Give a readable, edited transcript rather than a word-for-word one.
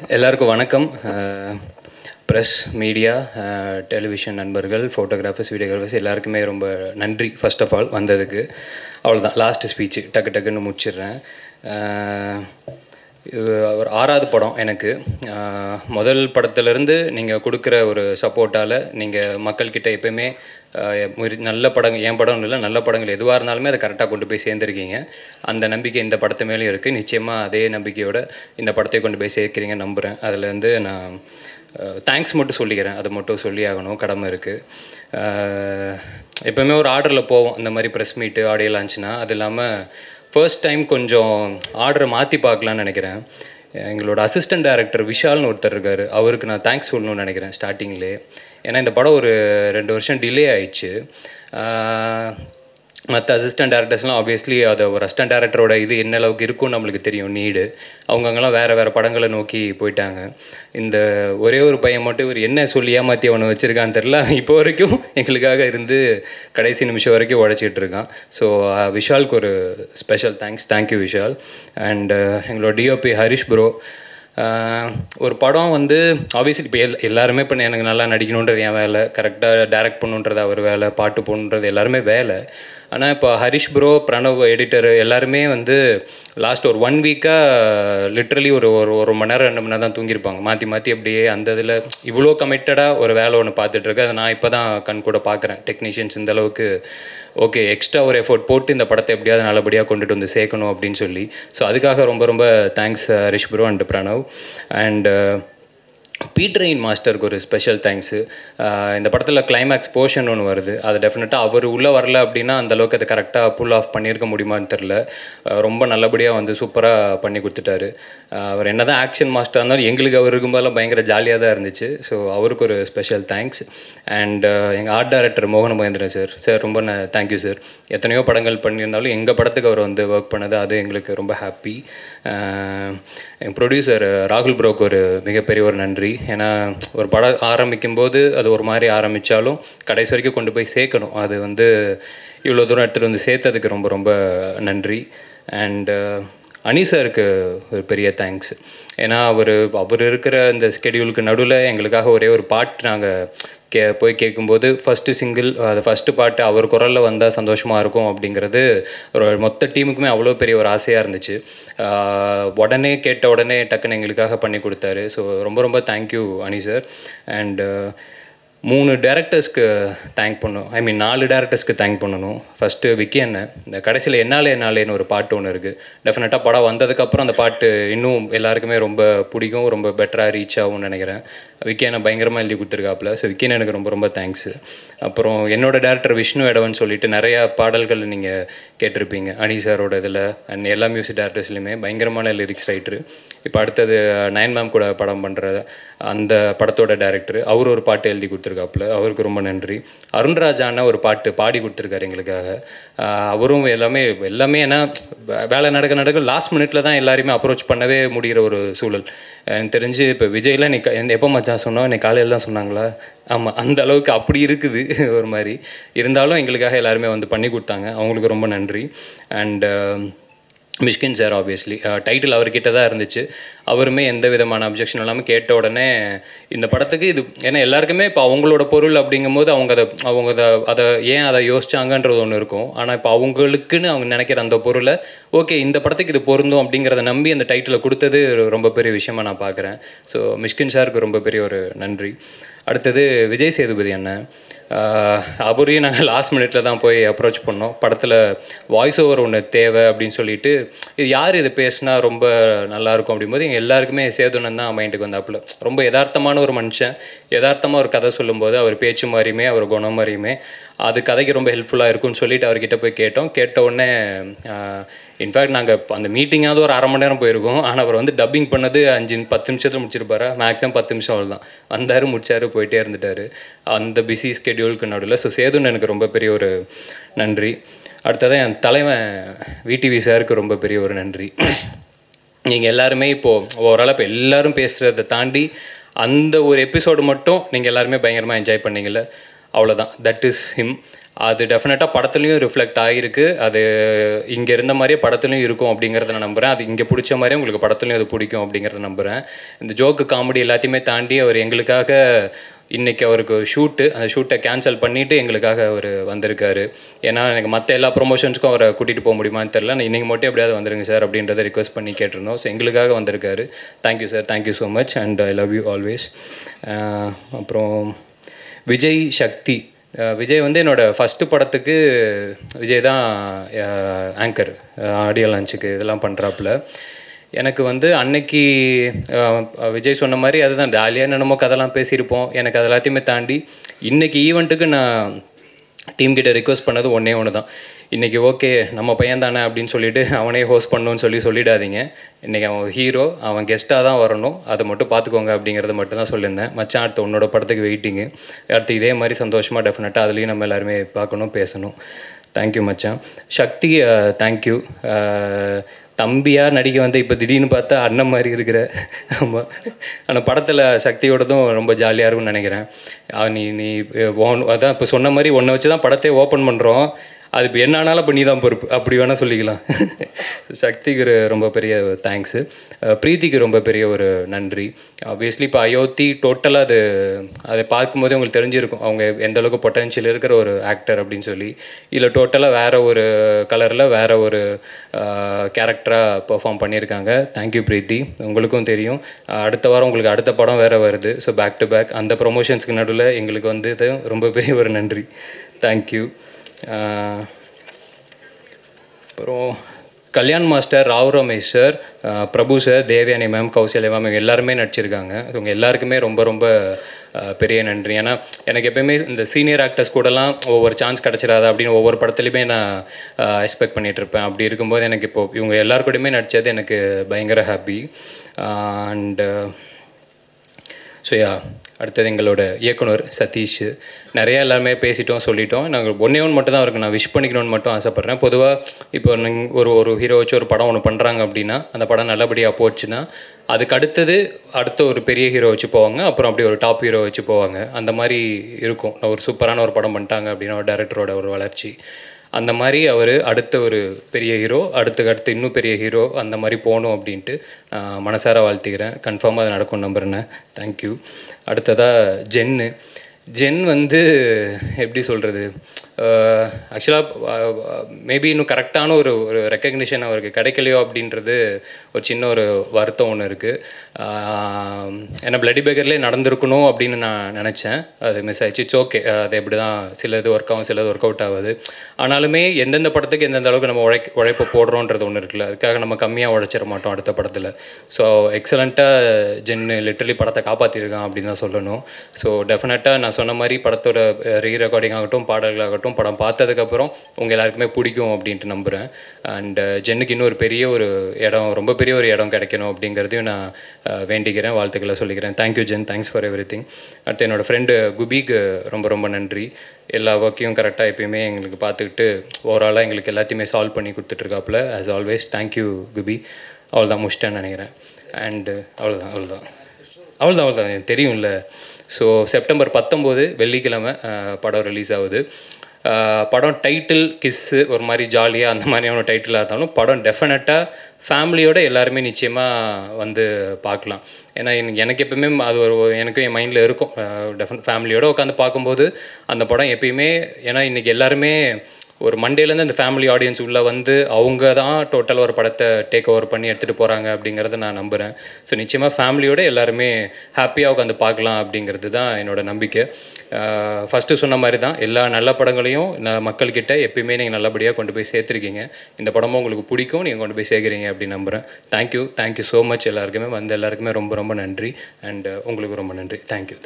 எல்லாருக்கும் வணக்கம். Press, media, television நண்பர்கள், ஃபோட்டோகிராஃபர்ஸ், வீடியோகிராஃபர்ஸ் எல்லாருக்குமே ரொம்ப நன்றி ஃபர்ஸ்ட் ஆஃப் ஆல் வந்ததுக்கு. அவ்வளோதான், லாஸ்ட்டு ஸ்பீச்சு டக்குன்னு முடிச்சிடுறேன். இது ஒரு 6வது படம் எனக்கு. முதல் படத்துலேருந்து நீங்கள் கொடுக்குற ஒரு சப்போர்ட்டால் நீங்கள் மக்கள்கிட்ட எப்போயுமே நல்ல படங்கள், என் படம் இல்லை, நல்ல படங்கள் எதுவாக இருந்தாலுமே அதை கரெக்டாக கொண்டு போய் சேர்ந்துருக்கீங்க. அந்த நம்பிக்கை இந்த படத்து மேலேயும் இருக்குது. நிச்சயமாக அதே நம்பிக்கையோட இந்த படத்தை கொண்டு போய் சேர்க்குறீங்க நம்புகிறேன். அதுலேருந்து நான் தேங்க்ஸ் மட்டும் சொல்லிக்கிறேன், அதை மட்டும் சொல்லி ஆகணும், கடமை இருக்குது. எப்போவுமே ஒரு ஆர்டரில் போவோம் இந்த மாதிரி ப்ரெஸ் மீட்டு, ஆடியோ லான்ச்னா. அது இல்லாமல் ஃபர்ஸ்ட் டைம் கொஞ்சம் ஆர்டரை மாற்றி பார்க்கலான்னு நினைக்கிறேன். எங்களோட அசிஸ்டன்ட் டைரக்டர் விஷால்னு ஒருத்தர் இருக்கார், அவருக்கு நான் தேங்க்ஸ் சொல்லணும்னு நினைக்கிறேன் ஸ்டார்டிங்லேயே. ஏன்னா இந்த படம் ஒரு 2 வருஷம் டிலே ஆயிடுச்சு. மற்ற அசிஸ்டன்ட் டேரக்டர்ஸ்லாம் ஆப்வியஸ்லி அதை ஒரு அசிஸ்டன்ட் டேரக்டரோட இது என்ன அளவுக்கு இருக்கும்னு நம்மளுக்கு தெரியும், நீடு. அவங்கெல்லாம் வேறு படங்களை நோக்கி போயிட்டாங்க. இந்த ஒரே ஒரு பையன் மட்டும் இவர் என்ன சொல்லி ஏமாற்றி அவனை வச்சுருக்கான்னு தெரில, இப்போ வரைக்கும் எங்களுக்காக இருந்து கடைசி நிமிஷம் வரைக்கும் உழைச்சிட்டு இருக்கான். ஸோ விஷாலுக்கு ஒரு ஸ்பெஷல் தேங்க்யூ விஷால். அண்ட் எங்களோட டிஓபி ஹரிஷ் ப்ரோ. ஒரு படம் வந்து ஆப்வியஸ்லி இப்போ எல்லாருமே இப்போ எனக்கு நல்லா நடிக்கணுன்றது என் வேலை, கரெக்டாக டைரக்ட் பண்ணுன்றது அவர் வேலை, பாட்டு போகணுன்றது எல்லாருமே வேலை. ஆனால் இப்போ ஹரிஷ் ப்ரோ, பிரணவ் எடிட்டர் எல்லாருமே வந்து லாஸ்ட் ஒரு 1 வீக்காக லிட்ரலி ஒரு மணி நேரம் 2 மணி நேரம் தான் தூங்கியிருப்பாங்க மாற்றி அப்படியே. அந்த இதில் இவ்வளோ கமிட்டடாக ஒரு வேலை ஒன்று பார்த்துட்ருக்கு. அதை நான் இப்போ தான் கண் கூட பார்க்குறேன். டெக்னீஷியன்ஸ் இந்தளவுக்கு ஓகே எக்ஸ்ட்ரா ஒரு எஃபோர்ட் போட்டு இந்த படத்தை எப்படியாவது நல்லபடியாக கொண்டுட்டு வந்து சேர்க்கணும் அப்படின்னு சொல்லி. ஸோ அதுக்காக ரொம்ப thanks Harish bro and Pranav. And பீட்ரெயின் மாஸ்டருக்கு ஒரு ஸ்பெஷல் தேங்க்ஸு. இந்த படத்தில் கிளைமேக்ஸ் போர்ஷன் ஒன்று வருது, அது டெஃபினட்டாக அவர் உள்ளே வரல அப்படின்னா அந்தளவுக்கு அதை கரெக்டாக புல் ஆஃப் பண்ணியிருக்க முடியுமான்னு தெரில. ரொம்ப நல்லபடியாக வந்து சூப்பராக பண்ணி கொடுத்துட்டாரு. அவர் என்ன தான் ஆக்ஷன் மாஸ்டராக இருந்தாலும் எங்களுக்கு அவர் இருக்கும்போதெல்லாம் பயங்கர ஜாலியாக தான் இருந்துச்சு. ஸோ அவருக்கு ஒரு ஸ்பெஷல் தேங்க்ஸ். அண்ட் எங்கள் ஆர்ட் டைரக்டர் மோகன மகேந்திரன் சார் ரொம்ப தேங்க்யூ சார். எத்தனையோ படங்கள் பண்ணியிருந்தாலும் எங்கள் படத்துக்கு அவர் வந்து ஒர்க் பண்ணது அது எங்களுக்கு ரொம்ப ஹாப்பி. எங்கள் ப்ரொடியூசர் ராகுல் ப்ரோக்கு ஒரு மிகப்பெரிய ஒரு நன்றி. ஏன்னா ஒரு படம் ஆரம்பிக்கும்போது அது ஒரு மாதிரி ஆரம்பித்தாலும் கடைசி வரைக்கும் கொண்டு போய் சேர்க்கணும். அது வந்து இவ்வளோ தூரம் எடுத்துகிட்டு வந்து சேர்த்ததுக்கு ரொம்ப நன்றி. அண்டு அனீசாருக்கு ஒரு பெரிய தேங்க்ஸ். ஏன்னா அவர் இருக்கிற இந்த ஸ்கெடியூலுக்கு நடுவில் எங்களுக்காக ஒரே ஒரு பாட்டு நாங்கள் போய் கேட்கும்போது ஃபஸ்ட்டு சிங்கிள், அது ஃபஸ்ட்டு பாட்டு அவர் குரலில் வந்தால் சந்தோஷமாக இருக்கும் அப்படிங்கிறது ஒரு மொத்த டீமுக்குமே அவ்வளோ பெரிய ஒரு ஆசையாக இருந்துச்சு. உடனே கேட்ட உடனே டக்குன்னு எங்களுக்காக பண்ணி கொடுத்தாரு. ஸோ ரொம்ப தேங்க்யூ அனி சார். அண்டு 3 டேரக்டர்ஸ்க்கு தேங்க் பண்ணணும், 4 டேரக்டர்ஸ்க்கு தேங்க் பண்ணணும். ஃபஸ்ட்டு விக்கி அண்ணன். இந்த கடைசியில் என்னாலேன்னு ஒரு பாட்டு ஒன்று இருக்குது. டெஃபினட்டாக படம் வந்ததுக்கப்புறம் அந்த பாட்டு இன்னும் எல்லாருக்குமே ரொம்ப பிடிக்கும், ரொம்ப பெட்டராக ரீச் ஆகும்னு நினைக்கிறேன். விக்கி அண்ணன் பயங்கரமாக எழுதி கொடுத்துருக்காப்புல. ஸோ விக்கி அண்ணன் எனக்கு ரொம்ப தேங்க்ஸு. அப்புறம் என்னோடய டேரக்டர் விஷ்ணு எடவன் சொல்லிட்டு நிறையா பாடல்கள் நீங்கள் கேட்டிருப்பீங்க அனி சாரோட இதில். அண்ட் எல்லா மியூசிக் டேரக்டர்ஸ்லையுமே பயங்கரமான லிரிக்ஸ் ரைட்டரு. இப்போ அடுத்தது நயன் மேம் கூட படம் பண்ணுற அந்த படத்தோட டைரக்டர், அவர் ஒரு பாட்டு எழுதி கொடுத்துருக்காப்புல, அவருக்கு ரொம்ப நன்றி. அருண்ராஜான ஒரு பாட்டு பாடி கொடுத்துருக்காரு எங்களுக்காக. அவரும் எல்லாமே ஏன்னா வேலை நடக்க லாஸ்ட் மினிட்ல தான் எல்லாருமே அப்ரோச் பண்ணவே முடிகிற ஒரு சூழல். எனக்கு தெரிஞ்சு இப்போ விஜய்லாம் எப்போ மச்சான் சொன்னோம், இன்னைக்கு காலையில் தான் சொன்னாங்களா? ஆமாம், அந்த அளவுக்கு அப்படி இருக்குது ஒரு மாதிரி. இருந்தாலும் எங்களுக்காக எல்லாருமே வந்து பண்ணி கொடுத்தாங்க, அவங்களுக்கு ரொம்ப நன்றி. And Mysskin sir obviously title அவர்கிட்ட தான் இருந்துச்சு. அவருமே எந்த விதமான அப்ஜெக்ஷன் இல்லாமல் கேட்ட உடனே இந்த படத்துக்கு இது, ஏன்னா எல்லாருக்குமே இப்போ அவங்களோட பொருள் அப்படிங்கும்போது அதை ஏன் அதை யோசிச்சாங்கன்றது ஒன்று இருக்கும். ஆனால் இப்போ அவங்களுக்குன்னு அவங்க நினைக்கிற அந்த பொருளை ஓகே இந்த படத்துக்கு இது பொருந்தும் அப்படிங்கிறத நம்பி அந்த டைட்டிலை கொடுத்தது ரொம்ப பெரிய விஷயமாக நான் பார்க்குறேன். ஸோ மிஷ்கின் சாருக்கு ரொம்ப பெரிய ஒரு நன்றி. அடுத்தது விஜய் சேதுபதி அண்ணன். அவரையும் நாங்கள் லாஸ்ட் மினிட்டில் தான் போய் அப்ரோச் பண்ணோம். படத்தில் வாய்ஸ் ஓவர் ஒன்று தேவை அப்படின்னு சொல்லிட்டு, இது யார் இது பேசினா ரொம்ப நல்லாயிருக்கும் அப்படிங்கும்போது எங்கள் எல்லாருக்குமே சேதுனன் தான் மைண்டுக்கு வந்தாப்புல. ரொம்ப யதார்த்தமான ஒரு மனுஷன், யதார்த்தமாக ஒரு கதை சொல்லும்போது அவர் பேச்சு மாதிரியுமே அவர் குணம் மாதிரியுமே அது கதைக்கு ரொம்ப ஹெல்ப்ஃபுல்லாக இருக்கும்னு சொல்லிட்டு அவர்கிட்ட போய் கேட்ட உடனே இன்ஃபேக்ட் நாங்கள் அந்த மீட்டிங்காவது ஒரு 1/2 மணி நேரம் போயிருக்கோம். ஆனால் அவர் வந்து டப்பிங் பண்ணது 5-10 நிமிஷத்தில் முடிச்சிருப்பாரா, மேக்ஸிமம் 10 நிமிஷம் அவ்வளோ தான். வந்தார், முடிச்சார், போயிட்டே இருந்துட்டார் அந்த பிஸி ஸ்கெடியூலுக்கு நடுவில். ஸோ சேதுன்னு எனக்கு ரொம்ப பெரிய ஒரு நன்றி. அடுத்ததான் என் தலைவன் விடிவி சாருக்கு ரொம்ப பெரிய ஒரு நன்றி. நீங்கள் எல்லாருமே இப்போது ஓவரால் இப்போ எல்லோரும் பேசுகிறத தாண்டி அந்த ஒரு எபிசோடு மட்டும் நீங்கள் எல்லாருமே பயங்கரமாக என்ஜாய் பண்ணிங்கல்ல, அவ்வளோதான். That is him. அது டெஃபினட்டாக படத்துலையும் ரிஃப்ளெக்ட் ஆகிருக்கு. அது இங்கே இருந்த மாதிரியே படத்துலையும் இருக்கும் அப்படிங்கிறத நான் நம்புகிறேன். அது இங்கே பிடிச்ச மாதிரியே உங்களுக்கு படத்துலையும் அது பிடிக்கும் அப்படிங்கிறத நம்புகிறேன். இந்த ஜோக்கு காமெடி எல்லாத்தையுமே தாண்டி அவர் எங்களுக்காக இன்றைக்கி அவருக்கு ஷூட்டு, அந்த ஷூட்டை கேன்சல் பண்ணிவிட்டு எங்களுக்காக அவர் வந்திருக்காரு. ஏன்னா எனக்கு மற்ற எல்லா ப்ரொமோஷன்ஸ்க்கும் அவரை கூட்டிகிட்டு போக முடியுமான்னு தெரில. நான் இன்றைக்கி மட்டும் எப்படியாவது வந்துருங்க சார் அப்படின்றத ரிக்வெஸ்ட் பண்ணி கேட்டிருந்தோம். ஸோ எங்களுக்காக வந்திருக்காரு. Thank you sir, thank you so much and I love you always. அப்புறம் விஜய், சக்தி. விஜய் வந்து என்னோடய ஃபஸ்ட்டு படத்துக்கு விஜய் தான் ஆங்கர், ஆடியோ லான்ச்சுக்கு இதெல்லாம் பண்ணுறாப்புல. எனக்கு வந்து அன்னைக்கு விஜய் சொன்ன மாதிரி அதுதான் ஜாலியாக என்னமோ கதெல்லாம் பேசியிருப்போம். எனக்கு அது எல்லாத்தையுமே தாண்டி இன்றைக்கி ஈவெண்ட்டுக்கு நான் டீம்கிட்ட ரிக்வெஸ்ட் பண்ணது ஒன்று தான். இன்றைக்கி ஓகே நம்ம பையன் தானே அப்படின்னு சொல்லிவிட்டு அவனே ஹோஸ்ட் பண்ணணுன்னு சொல்லிடாதீங்க. இன்றைக்கி அவன் ஹீரோ, அவன் கெஸ்ட்டாக தான் வரணும், அதை மட்டும் பார்த்துக்கோங்க அப்படிங்கிறத மட்டும் தான் சொல்லியிருந்தேன். மச்சான் அடுத்த உன்னோட படத்துக்கு வெயிட்டிங்கு, அடுத்து இதே மாதிரி சந்தோஷமாக டெஃபினட்டாக அதுலேயும் நம்ம எல்லாருமே பார்க்கணும், பேசணும். தேங்க்யூ மச்சான். சக்தி தேங்க்யூ. தம்பியாக நடிக்க வந்து இப்போ திடீர்னு பார்த்தா அண்ணன் மாதிரி இருக்கிற. ஆமாம், ஆனால் படத்தில் சக்தியோடதும் ரொம்ப ஜாலியாக இருக்கும்னு நினைக்கிறேன். நீ அதான் இப்போ சொன்ன மாதிரி ஒன்றை வச்சு தான் படத்தை ஓப்பன் பண்ணுறோம். அது இப்போ என்ன ஆனாலும் இப்போ நீ தான் பொறுப்பு, அப்படி வேணால் சொல்லிக்கலாம். சக்திக்கு ரொம்ப பெரிய தேங்க்ஸு. ப்ரீத்திக்கு ரொம்ப பெரிய ஒரு நன்றி. ஆப்வியஸ்லி இப்போ அயோத்தி டோட்டலாக அதை பார்க்கும்போதே உங்களுக்கு தெரிஞ்சிருக்கும் அவங்க எந்தளவுக்கு பொட்டென்ஷியல் இருக்கிற ஒரு ஆக்டர் அப்படின்னு சொல்லி. இதில் டோட்டலாக வேறு ஒரு கலரில் வேறு ஒரு கேரக்டராக பெர்ஃபார்ம் பண்ணியிருக்காங்க. தேங்க்யூ ப்ரீத்தி. உங்களுக்கும் தெரியும் அடுத்த வாரம் உங்களுக்கு அடுத்த படம் வேறு வருது. ஸோ பேக் டு பேக் அந்த ப்ரொமோஷன்ஸ்க்கு நடுவில் எங்களுக்கு வந்து இது ரொம்ப பெரிய ஒரு நன்றி. தேங்க்யூ. அப்புறம் Kalyan master, Rao Ramesh sir, Prabhu sir, Devayani ma'am, Kausalya ma'am, இவங்க எல்லாருமே நடிச்சிருக்காங்க. இவங்க எல்லாருக்குமே ரொம்ப ரொம்ப பெரிய நன்றி. ஏன்னா எனக்கு எப்போயுமே இந்த சீனியர் ஆக்டர்ஸ் கூடலாம் ஒவ்வொரு சான்ஸ் கிடச்சிடாது அப்படின்னு ஒவ்வொரு படத்துலையுமே நான் எக்ஸ்பெக்ட் பண்ணிகிட்ருப்பேன். அப்படி இருக்கும்போது எனக்கு இப்போது இவங்க எல்லாருக்கூடையுமே நடித்தது எனக்கு பயங்கர ஹாப்பி. அண்டு ஸோ அடுத்தது எங்களோட இயக்குனர் சதீஷ். நிறையா எல்லாருமே பேசிட்டோம், சொல்லிட்டோம். நாங்கள் ஒன்றே மட்டும் தான் அவருக்கு நான் விஷ் பண்ணிக்கணும்னு மட்டும் ஆசைப்பட்றேன். பொதுவாக இப்போ நீங்கள் ஒரு ஹீரோ வச்சு ஒரு படம் ஒன்று பண்ணுறாங்க அப்படின்னா அந்த படம் நல்லபடியாக போச்சுன்னா அதுக்கு அடுத்த ஒரு பெரிய ஹீரோ வச்சு போவாங்க, அப்புறம் அப்படி ஒரு டாப் ஹீரோ வச்சு போவாங்க. அந்த மாதிரி இருக்கும். ஒரு சூப்பரான ஒரு படம் பண்ணிட்டாங்க அப்படின்னா ஒரு டைரக்டரோட ஒரு வளர்ச்சி அந்த மாதிரி அவர் அடுத்த ஒரு பெரிய ஹீரோ, அடுத்து இன்னும் பெரிய ஹீரோ அந்த மாதிரி போகணும் அப்படின்ட்டு மனசார வாழ்த்துக்கிறேன். கன்ஃபார்மாக அது நடக்கும் நம்புறேன். தேங்க்யூ. அடுத்ததாக ஜென் வந்து எப்படி சொல்கிறது, ஆக்சுவலாக மேபி இன்னும் கரெக்டான ஒரு ரெக்கக்னிஷன் அவருக்கு கிடைக்கலையோ அப்படின்றது ஒரு சின்ன ஒரு வருத்தம் ஒன்று இருக்குது. ஏன்னா பிளட்டி பேக்கர்லேயே நடந்திருக்கணும் அப்படின்னு நான் நினச்சேன். அது மிஸ் ஆகிடுச்சு. இட்ஸ் ஓகே, அது எப்படி தான் சிலது ஒர்க் ஆகும், சிலது ஒர்க் அவுட் ஆகுது. ஆனாலுமே எந்தெந்த படத்துக்கு எந்தெந்த அளவுக்கு நம்ம உழைப்பை போடுறோன்றது ஒன்று இருக்குல்ல, அதுக்காக நம்ம கம்மியாக உழைச்சிட மாட்டோம் அடுத்த படத்தில். ஸோ எக்ஸலண்ட்டாக ஜென்னு லிட்டரலி படத்தை காப்பாற்றிருக்கான் அப்படின்னு தான் சொல்லணும். ஸோ டெஃபினட்டாக நான் சொன்ன மாதிரி படத்தோட ரீரெக்கார்டிங் ஆகட்டும், பாடல்களாகட்டும், படம் பார்த்ததுக்கப்புறம் உங்கள் எல்லாருக்குமே பிடிக்கும் அப்படின்ட்டு நம்புகிறேன். அண்ட் ஜென்னுக்கு இன்னும் ஒரு பெரிய ஒரு இடம், ரொம்ப பெரிய ஒரு இடம் கிடைக்கணும் அப்படிங்கிறதையும் நான் வேண்டிக்கிறேன், வாழ்த்துக்களை சொல்லிக்கிறேன். Thank you Jen, thanks for everything. அடுத்து என்னோடய ஃப்ரெண்டு குபிக்கு ரொம்ப ரொம்ப நன்றி. எல்லா ஒர்க்கையும் கரெக்டாக எப்பயுமே எங்களுக்கு பார்த்துக்கிட்டு ஓவராலாக எங்களுக்கு எல்லாத்தையுமே சால்வ் பண்ணி கொடுத்துட்ருக்காப்புல ஆஸ் ஆல்வேஸ். தேங்க்யூ குபி. அவ்வளோதான் முடிச்சிட்டேன்னு நினைக்கிறேன். அண்டு அவ்வளோதான் தெரியும்ல. ஸோ செப்டம்பர் 19 வெள்ளிக்கிழமை படம் ரிலீஸ் ஆகுது. படம் டைட்டில் கிஸ்ஸு ஒரு மாதிரி ஜாலியாக அந்த மாதிரியான டைட்டிலாக இருந்தாலும் படம் டெஃபினட்டாக ஃபேமிலியோடு எல்லாருமே நிச்சயமாக வந்து பார்க்கலாம். ஏன்னா எனக்கு எப்பயுமே அது எனக்கும் என் மைண்டில் இருக்கும். ஃபேமிலியோடு உட்காந்து பார்க்கும்போது அந்த படம் எப்பயுமே, ஏன்னா இன்றைக்கி எல்லாருமே ஒரு மண்டேலேருந்து அந்த ஃபேமிலி ஆடியன்ஸ் உள்ளே வந்து அவங்க தான் டோட்டலாக ஒரு படத்தை டேக் ஓவர் பண்ணி எடுத்துகிட்டு போகிறாங்க அப்படிங்கிறத நான் நம்புகிறேன். ஸோ நிச்சயமாக ஃபேமிலியோடு எல்லாருமே ஹாப்பியாக உட்காந்து பார்க்கலாம் அப்படிங்கிறது தான் என்னோடய நம்பிக்கை. ஃபஸ்ட்டு சொன்ன மாதிரி தான் எல்லா நல்ல படங்களையும் மக்கள்கிட்ட எப்பயுமே நீங்கள் நல்லபடியாக கொண்டு போய் சேர்த்துருக்கீங்க. இந்த படமும் உங்களுக்கு பிடிக்கும், நீங்கள் கொண்டு போய் சேர்க்குறீங்க அப்படின்னு நம்புகிறேன். தேங்க்யூ ஸோ மச் எல்லாருக்குமே. எல்லாருக்குமே ரொம்ப ரொம்ப நன்றி. அண்ட் உங்களுக்கு ரொம்ப நன்றி. தேங்க்யூ.